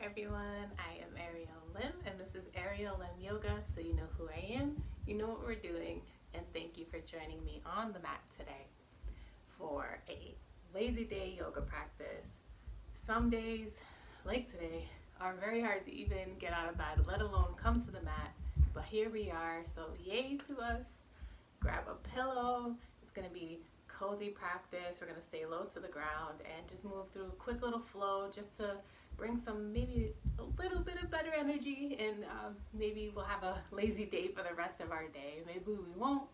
everyone, I am Ariel Lim and this is Ariel Lim Yoga, so you know who I am, you know what we're doing, and thank you for joining me on the mat today for a lazy day yoga practice. Some days, like today, are very hard to even get out of bed, let alone come to the mat, but here we are, so yay to us. Grab a pillow, it's going to be cozy practice. We're going to stay low to the ground and just move through a quick little flow just to bring some maybe a little bit of better energy, and maybe we'll have a lazy day for the rest of our day. Maybe we won't,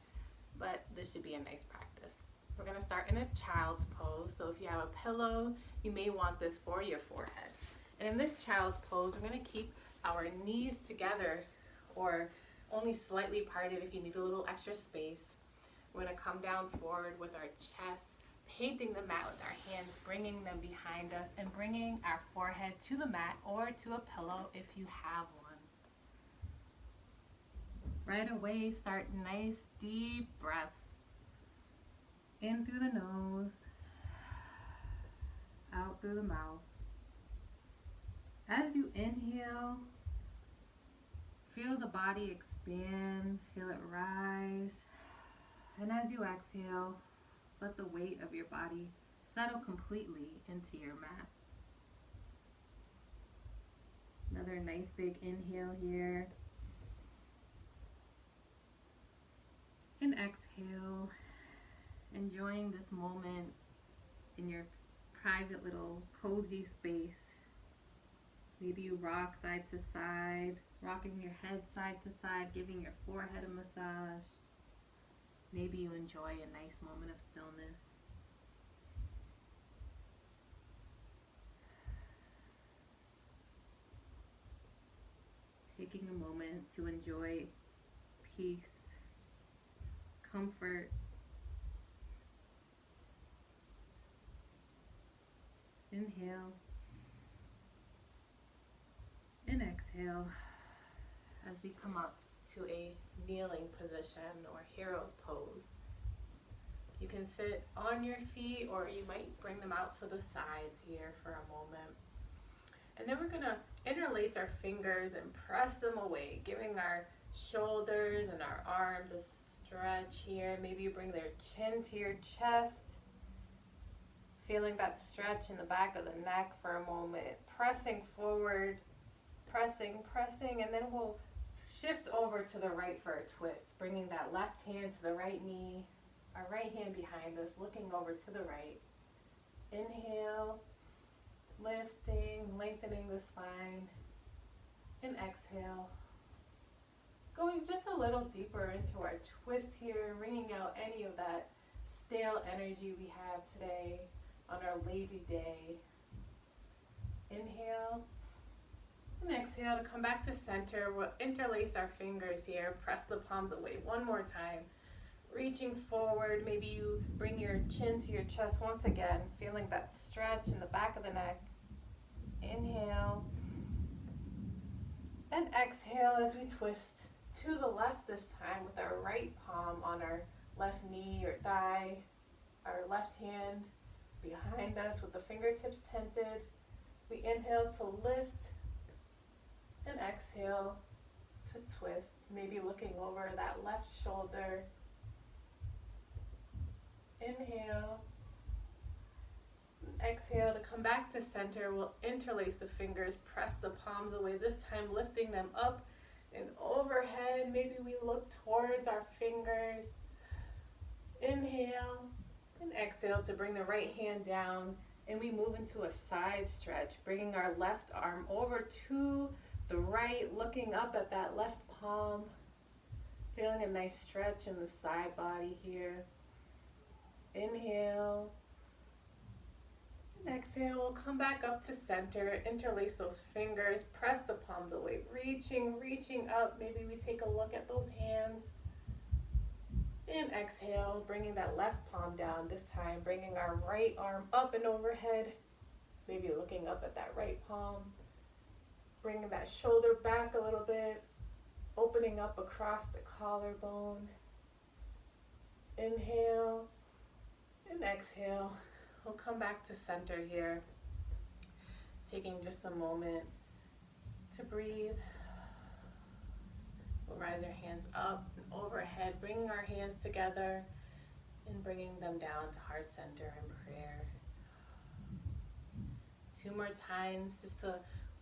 but this should be a nice practice. We're going to start in a child's pose. So if you have a pillow, you may want this for your forehead. And in this child's pose, we're going to keep our knees together or only slightly parted if you need a little extra space. We're going to come down forward with our chest, painting the mat with our hands, bringing them behind us, and bringing our forehead to the mat or to a pillow if you have one. Right away, start nice deep breaths. In through the nose, out through the mouth. As you inhale, feel the body expand, feel it rise. And as you exhale, let the weight of your body settle completely into your mat. Another nice big inhale here. And exhale, enjoying this moment in your private little cozy space. Maybe you rock side to side, rocking your head side to side, giving your forehead a massage. Maybe you enjoy a nice moment of stillness. Taking a moment to enjoy peace, comfort. Inhale and exhale as we come up to a kneeling position or hero's pose. You can sit on your feet or you might bring them out to the sides here for a moment. And then we're going to interlace our fingers and press them away, giving our shoulders and our arms a stretch here. Maybe you bring their chin to your chest, feeling that stretch in the back of the neck for a moment, pressing forward, pressing, and then we'll shift over to the right for a twist, bringing that left hand to the right knee, our right hand behind us, looking over to the right. Inhale, lifting, lengthening the spine, and exhale. Going just a little deeper into our twist here, wringing out any of that stale energy we have today on our lazy day. Inhale and exhale to come back to center. We'll interlace our fingers here, press the palms away one more time. Reaching forward, maybe you bring your chin to your chest once again, feeling that stretch in the back of the neck. Inhale and exhale as we twist to the left this time with our right palm on our left knee or thigh, our left hand behind us with the fingertips tented. We inhale to lift and exhale to twist, maybe looking over that left shoulder. Inhale, exhale to come back to center. We'll interlace the fingers, press the palms away, this time lifting them up and overhead. Maybe we look towards our fingers. Inhale and exhale to bring the right hand down, and we move into a side stretch, bringing our left arm over to the right, looking up at that left palm, feeling a nice stretch in the side body here. Inhale and exhale. We'll come back up to center, interlace those fingers, press the palms away, reaching up. Maybe we take a look at those hands. And exhale, bringing that left palm down, this time bringing our right arm up and overhead, maybe looking up at that right palm, bringing that shoulder back a little bit, opening up across the collarbone. Inhale and exhale. We'll come back to center here, taking just a moment to breathe. We'll rise our hands up and overhead, bringing our hands together and bringing them down to heart center in prayer. 2 more times just to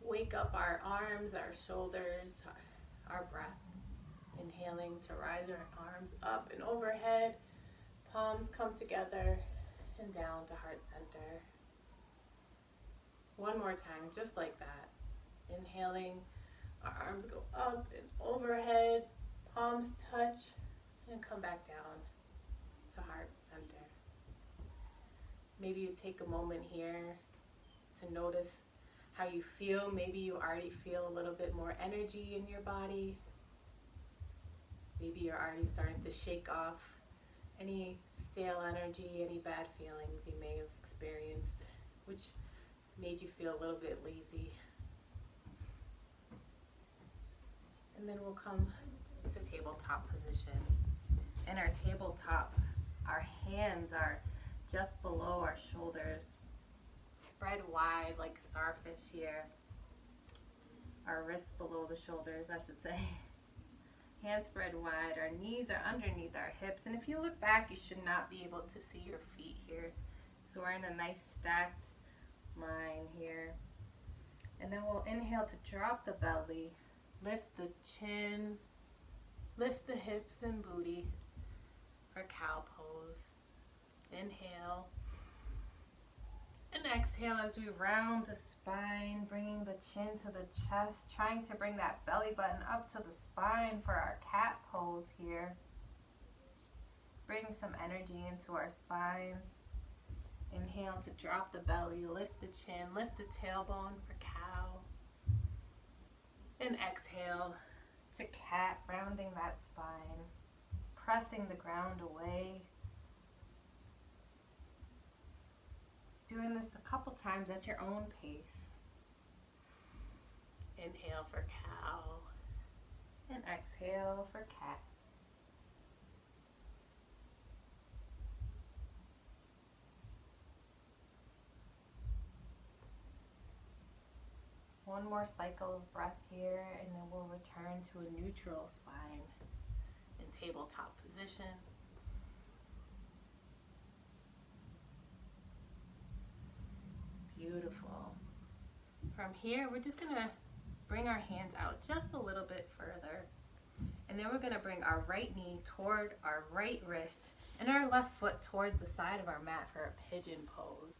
wake up our arms, our shoulders, our breath. Inhaling to rise our arms up and overhead, palms come together and down to heart center. 1 more time, just like that. Inhaling, our arms go up and overhead, palms touch, and come back down to heart center. Maybe you take a moment here to notice how you feel. Maybe you already feel a little bit more energy in your body. Maybe you're already starting to shake off any stale energy, any bad feelings you may have experienced, which made you feel a little bit lazy. And then we'll come to tabletop position. In our tabletop, our hands are just below our shoulders, spread wide like a starfish here. Our wrists below the shoulders, I should say. Hands spread wide, our knees are underneath our hips, and if you look back, you should not be able to see your feet here. So we're in a nice stacked line here. And then we'll inhale to drop the belly, lift the chin, lift the hips and booty for cow pose. Inhale. And exhale as we round the spine, bringing the chin to the chest, trying to bring that belly button up to the spine for our cat pose here. Bring some energy into our spines. Inhale to drop the belly, lift the chin, lift the tailbone for cow. And exhale to cat, rounding that spine, pressing the ground away. Doing this a couple times at your own pace. Inhale for cow and exhale for cat. One more cycle of breath here, and then we'll return to a neutral spine in tabletop position. Beautiful. From here, we're just gonna bring our hands out just a little bit further. And then we're gonna bring our right knee toward our right wrist and our left foot towards the side of our mat for a pigeon pose.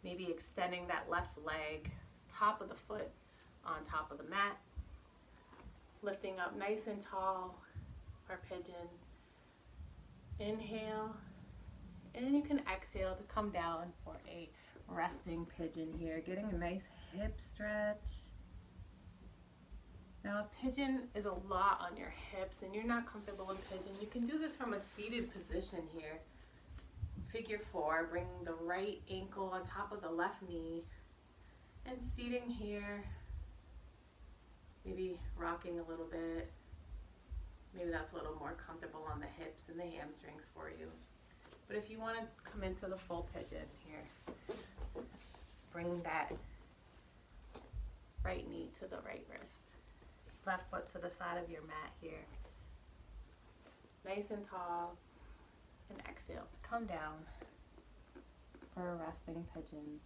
Maybe extending that left leg, top of the foot on top of the mat. Lifting up nice and tall for pigeon. Inhale. And then you can exhale to come down for a resting pigeon here, getting a nice hip stretch. Now if pigeon is a lot on your hips and you're not comfortable in pigeon, you can do this from a seated position here. Figure 4, bringing the right ankle on top of the left knee and seating here, maybe rocking a little bit. Maybe that's a little more comfortable on the hips and the hamstrings for you. But if you want to come into the full pigeon here, bring that right knee to the right wrist. Left foot to the side of your mat here. Nice and tall. And exhale to come down for a resting pigeon.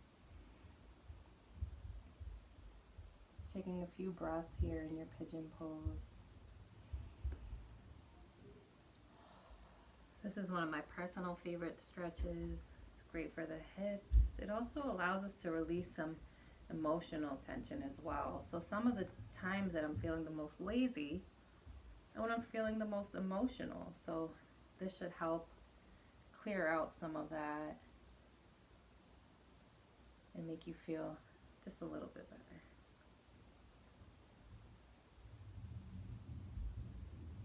Taking a few breaths here in your pigeon pose. This is one of my personal favorite stretches. It's great for the hips. It also allows us to release some emotional tension as well. So some of the times that I'm feeling the most lazy and when I'm feeling the most emotional. So this should help clear out some of that and make you feel just a little bit better.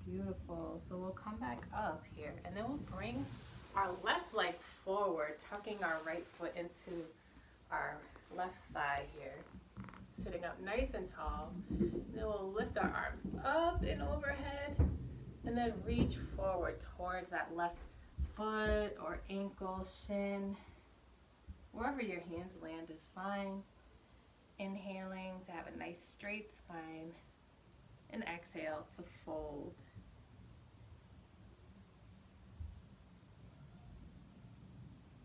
Beautiful. So we'll come back up here and then we'll bring our left leg forward, tucking our right foot into our left thigh here. Sitting up nice and tall. And then we'll lift our arms up and overhead and then reach forward towards that left foot or ankle, shin. Wherever your hands land is fine. Inhaling to have a nice straight straight spine. And exhale to fold.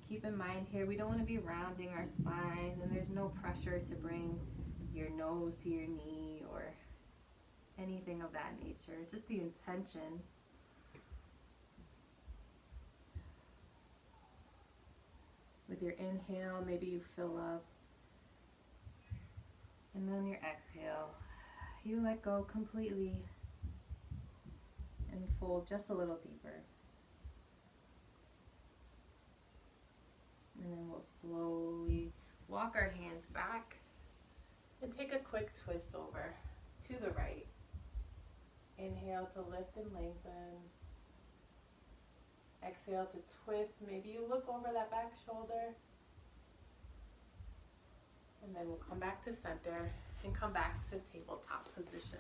Keep in mind here, we don't want to be rounding our spine, and there's no pressure to bring your nose to your knee or anything of that nature. Just the intention. With your inhale, maybe you fill up. And then your exhale, you let go completely and fold just a little deeper. And then we'll slowly walk our hands back and take a quick twist over to the right. Inhale to lift and lengthen. Exhale to twist. Maybe you look over that back shoulder. And then we'll come back to center and come back to tabletop position.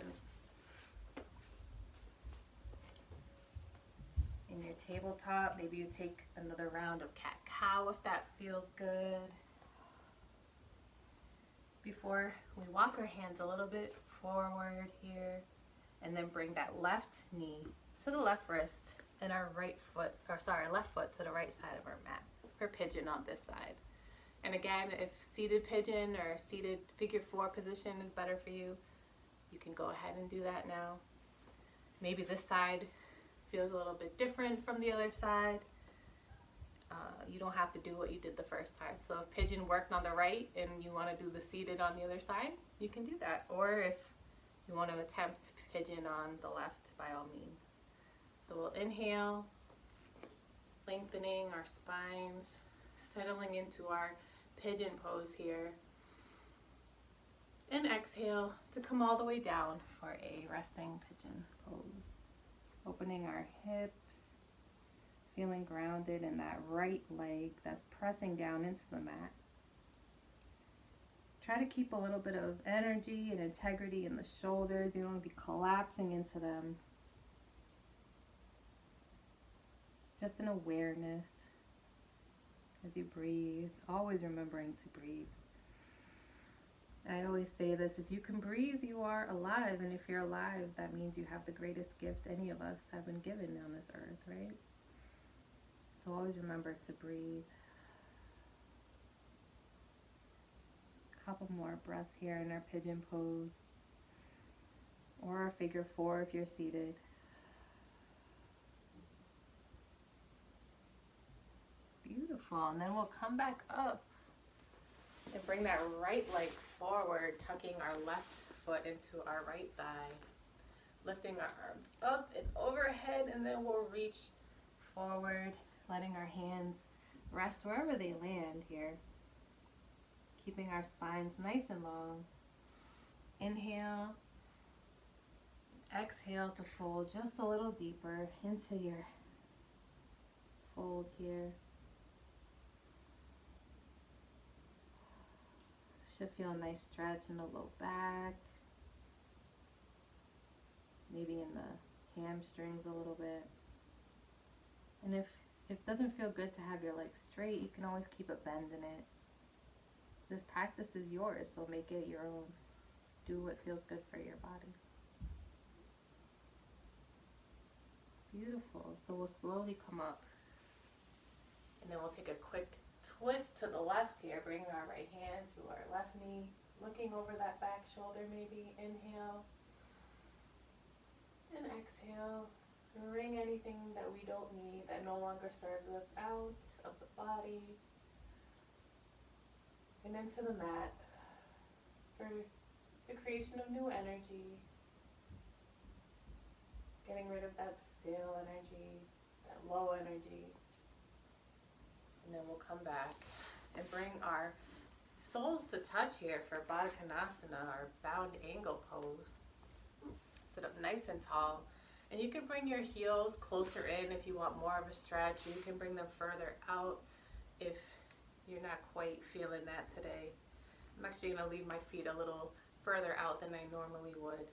In your tabletop, maybe you take another round of cat-cow if that feels good. Before we walk our hands a little bit forward here, and then bring that left knee to the left wrist and our left foot to the right side of our mat for pigeon on this side. And again, if seated pigeon or seated figure 4 position is better for you, you can go ahead and do that now. Maybe this side feels a little bit different from the other side. You don't have to do what you did the first time. So if pigeon worked on the right and you want to do the seated on the other side, you can do that. Or if you want to attempt pigeon on the left, by all means. So we'll inhale, lengthening our spines, settling into our pigeon pose here. And exhale to come all the way down for a resting pigeon pose. Opening our hips, feeling grounded in that right leg that's pressing down into the mat. Try to keep a little bit of energy and integrity in the shoulders. You don't want to be collapsing into them. Just an awareness as you breathe, always remembering to breathe. I always say this, if you can breathe, you are alive, and if you're alive, that means you have the greatest gift any of us have been given on this earth, right? So always remember to breathe. A couple more breaths here in our pigeon pose, or our figure 4 if you're seated. Beautiful, and then we'll come back up and bring that right leg forward, tucking our left foot into our right thigh, lifting our arms up and overhead, and then we'll reach forward, letting our hands rest wherever they land here, keeping our spines nice and long. Inhale, exhale to fold just a little deeper into your fold here. Should feel a nice stretch in the low back, maybe in the hamstrings a little bit. And if it doesn't feel good to have your legs straight, you can always keep a bend in it. This practice is yours, so make it your own. Do what feels good for your body. Beautiful. So we'll slowly come up, and then we'll take a quick twist to the left here, bringing our right hand to our left knee, looking over that back shoulder maybe. Inhale and exhale. Wring anything that we don't need, that no longer serves us, out of the body and into the mat for the creation of new energy, getting rid of that stale energy, that low energy. And then we'll come back and bring our soles to touch here for Baddha Konasana, our bound angle pose. Sit up nice and tall. And you can bring your heels closer in if you want more of a stretch. You can bring them further out if you're not quite feeling that today. I'm actually going to leave my feet a little further out than I normally would.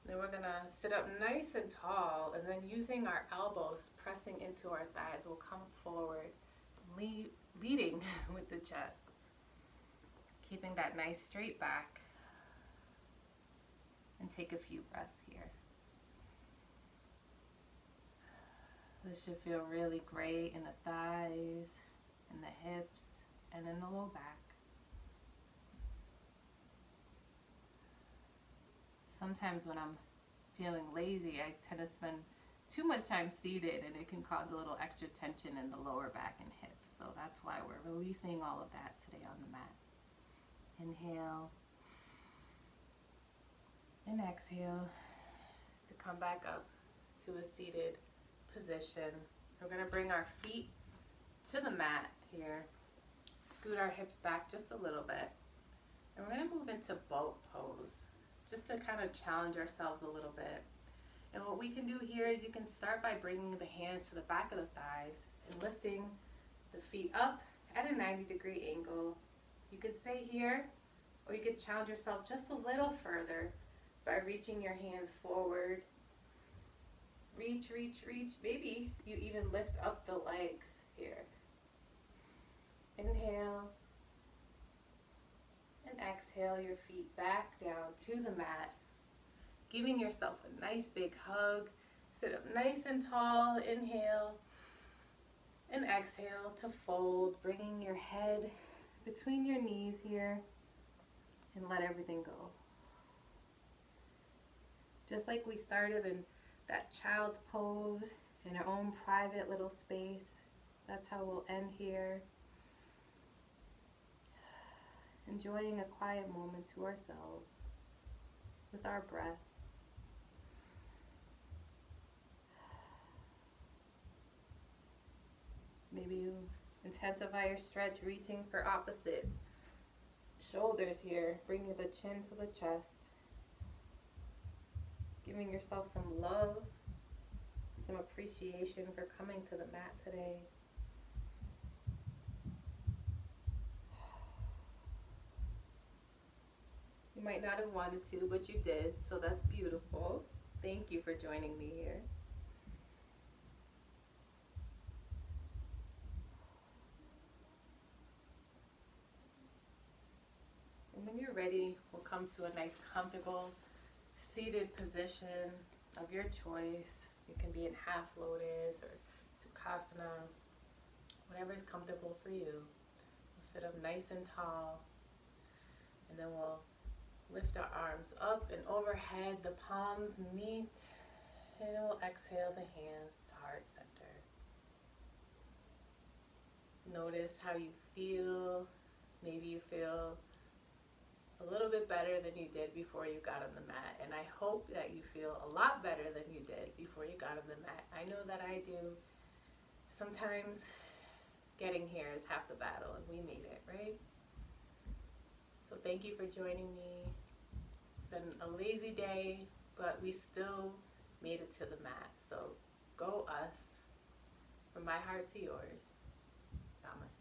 Then we're going to sit up nice and tall, and then using our elbows pressing into our thighs, we'll come forward, leading with the chest, keeping that nice straight back. And take a few breaths here. This should feel really great in the thighs, in the hips, and in the low back. Sometimes when I'm feeling lazy, I tend to spend too much time seated, and it can cause a little extra tension in the lower back and hips. So that's why we're releasing all of that today on the mat. Inhale and exhale to come back up to a seated position. We're going to bring our feet to the mat here. Scoot our hips back just a little bit. And we're going to move into boat pose, just to kind of challenge ourselves a little bit. And what we can do here is you can start by bringing the hands to the back of the thighs and lifting the feet up at a 90-degree angle. You could stay here, or you could challenge yourself just a little further by reaching your hands forward. Reach, reach, reach. Maybe you even lift up the legs here. Inhale and exhale your feet back down to the mat, giving yourself a nice big hug. Sit up nice and tall. Inhale and exhale to fold, bringing your head between your knees here, and let everything go. Just like we started in that child's pose in our own private little space, that's how we'll end here. Enjoying a quiet moment to ourselves with our breath. Maybe you intensify your stretch, reaching for opposite shoulders here, bringing the chin to the chest. Giving yourself some love, some appreciation for coming to the mat today. You might not have wanted to, but you did, so that's beautiful. Thank you for joining me here. And when you're ready, we'll come to a nice, comfortable, seated position of your choice. You can be in half lotus or sukhasana, whatever is comfortable for you. We'll sit up nice and tall, and then we'll lift our arms up and overhead. The palms meet, and we'll exhale the hands to heart center. Notice how you feel. Maybe you feel a little bit better than you did before you got on the mat, and I hope that you feel a lot better than you did before you got on the mat. I know that I do. Sometimes getting here is half the battle, and we made it, right? So thank you for joining me. It's been a lazy day, but we still made it to the mat. So go us. From my heart to yours. Namaste.